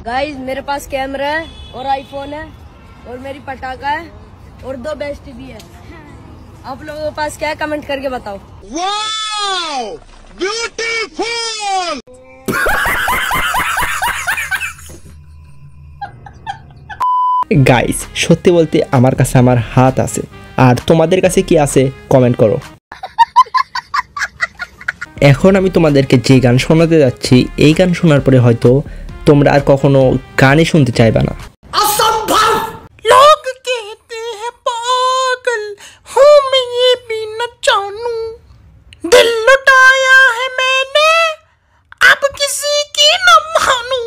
Guys मेरे पास camera है और आईफोन है और मेरी पटाखा है और 2 बेस्ट भी है। आप लोगों के पास क्या है कमेंट करके बताओ। Wow beautiful. গাইস সত্যি বলতে আমার কাছে আমার হাত আছে, আর তোমাদের কাছে কি আছে কমেন্ট করো। এখন আমি তোমাদেরকে যে গান শোনাতে যাচ্ছি, এই গান শোনার পরে হয়তো তোমরা আর কখনো গানই শুনতে চাইবে না। असंभव। लोग कहते हैं पागल हूँ मैं, ये भी न जानू। दिल लुटाया है मैंने, अब किसी की न मानू।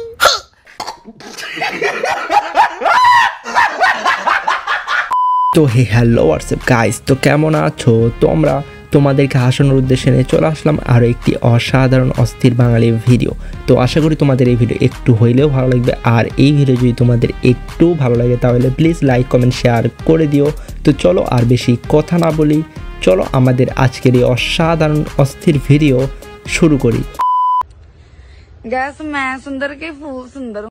তো হে হ্যালো হোয়াটসঅ্যাপ গাইস, তো কেমন আছো তোমরা? তোমাদেরকে হাসানোর উদ্দেশ্যে নিয়ে চলে আসলাম আরও একটি অসাধারণ অস্থির বাঙালি ভিডিও। তো আশা করি তোমাদের এই ভিডিও একটু হইলেও ভালো লাগবে, আর এই ভিডিও যদি তোমাদের একটু ভালো লাগে তাহলে প্লিজ লাইক কমেন্ট শেয়ার করে দিও। তো চলো আর বেশি কথা না বলি, চলো আমাদের আজকের এই অসাধারণ অস্থির ভিডিও শুরু করি। गैस मैं सुंदर के फूल सुंदर।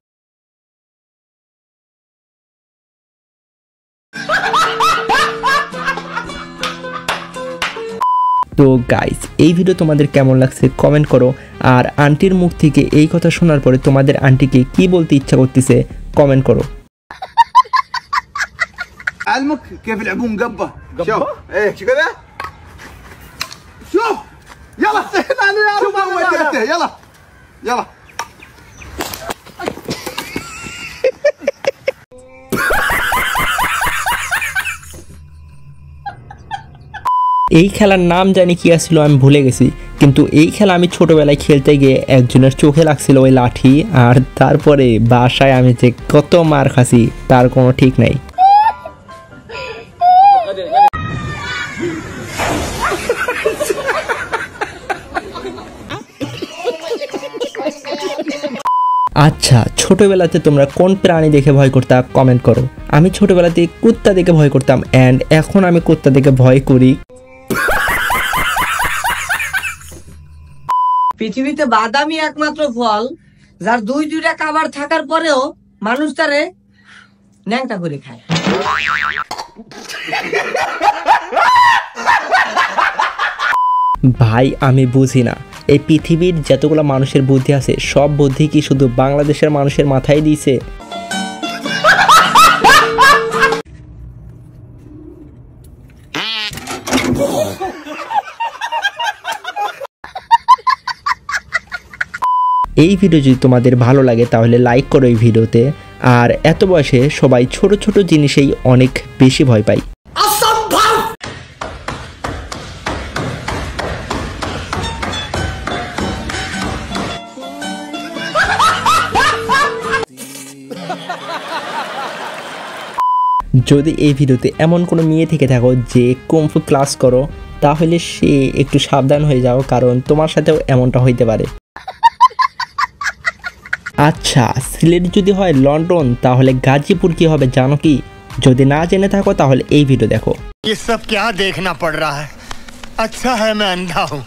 তো গাইস এই ভিডিও তোমাদের কেমন লাগছে কমেন্ট করো, আর আন্টির মুখ থেকে এই কথা শোনার পরে তোমাদের আন্টিকে কি বলতে ইচ্ছা করতেছে কমেন্ট করো। علمك كيف يلعبون قبه؟ شوف ايه شو كذا؟ شوف يلا شوف اول ثلاثه يلا يلا এই খেলার নাম জানি কি আসছিল আমি ভুলে গেছি, কিন্তু এই খেলা আমি ছোটবেলায় খেলতে গিয়ে একজনের চোখে লাগছিল ওই লাঠি, আর তারপরে বাসায় আমি যে কত মার খাসি তার কোনো ঠিক নাই। আচ্ছা ছোটবেলাতে তোমরা কোন প্রাণী দেখে ভয় করতা কমেন্ট করো। আমি ছোটবেলাতে কুত্তা দেখে ভয় করতাম, অ্যান্ড এখন আমি কুত্তা দেখে ভয় করি। পৃথিবীতে বাদামই একমাত্র ফল যার দুইটা খাবার থাকার পরেও মানুষ তারে ন্যাংটা করে খায়। ভাই আমি বুঝি না, এই পৃথিবীর যতগুলো মানুষের বুদ্ধি আছে সব বুদ্ধি কি শুধু বাংলাদেশের মানুষের মাথায় দিয়েছে? এই ভিডিও যদি তোমাদের ভালো লাগে তাহলে লাইক করো এই ভিডিওতে। আর এত বয়সে সবাই ছোট ছোট জিনিসেই অনেক বেশি ভয় পায়। असंभव। যদি এই ভিডিওতে এমন কোনো মেয়ে থেকে থাকো যে কুমফু ক্লাস করো, তাহলে সে একটু সাবধান হয়ে যাও, কারণ তোমার সাথেও এমনটা হইতে পারে। আচ্ছা সিলেট যদি হয় লন্ডন, তাহলে গাজীপুর কি হবে জানো কি? যদি না জেনে থাকো তাহলে এই ভিডিও দেখো। ये सब क्या देखना पड़ रहा है? अच्छा है मैं अंधा हूँ।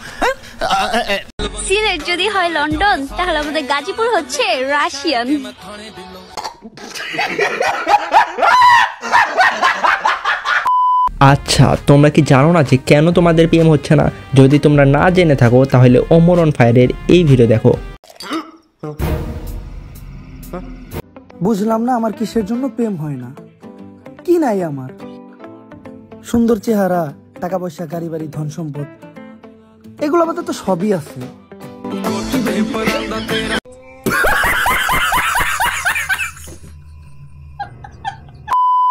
সিলেট যদি হয় লন্ডন, তাহলে আমাদের গাজীপুর হচ্ছে রাশিয়ান। আচ্ছা তোমরা কি জানো না যে কেন তোমাদের প্রেম হচ্ছে না? যদি তোমরা না জেনে থাকো তাহলে ওমর অন ফায়ারের এই ভিডিও দেখো। বুঝলাম না আমার কিসের জন্য প্রেম হয় না। কি নাই আমার? সুন্দর চেহারা, টাকা পয়সা, গাড়ি বাড়ি, ধন সম্পদ, এগুলো আমাদের তো সবই আছে।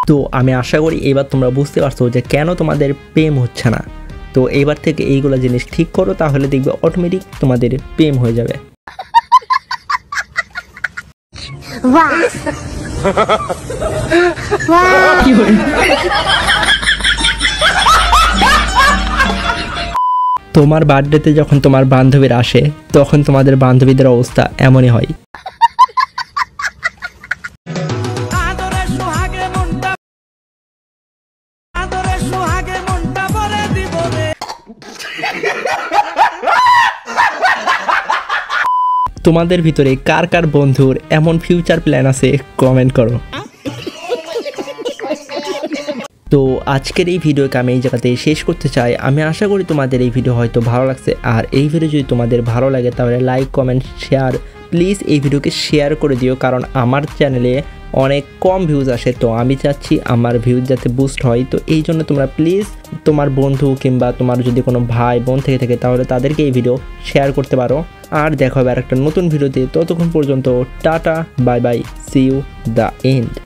তো আমি আশা করি এবার তোমরা বুঝতে পারছো যে কেন তোমাদের প্রেম হচ্ছে না। তো এইবার থেকে এইগুলো জিনিস ঠিক করো, তাহলে দেখবে অটোমেটিক তোমাদের প্রেম হয়ে যাবে। তোমার বার্থডেতে যখন তোমার বান্ধবীরা আসে, তখন তোমাদের বান্ধবীদের অবস্থা এমনই হয়। তোমাদের ভিতরে কার কার বন্ধুর এমন ফিউচার প্ল্যান আছে কমেন্ট করো। তো আজকের এই ভিডিওকে আমি এই জায়গাতে শেষ করতে চাই। আমি আশা করি তোমাদের এই ভিডিও হয়তো ভালো লাগছে, আর এই ভিডিও যদি তোমাদের ভালো লাগে তাহলে লাইক কমেন্ট শেয়ার, প্লিজ এই ভিডিওকে শেয়ার করে দিও, কারণ আমার চ্যানেলে অনেক কম ভিউজ আসে, তো আমি চাচ্ছি আমার ভিউজ যাতে বুস্ট হয়। তো এই জন্য তোমরা প্লিজ তোমার বন্ধু কিংবা তোমার যদি কোনো ভাই বোন থেকে থাকে তাহলে তাদেরকে এই ভিডিও শেয়ার করতে পারো। আর দেখা হবে আর একটা নতুন ভিডিওতে, ততক্ষণ পর্যন্ত tata bye bye, see you the and.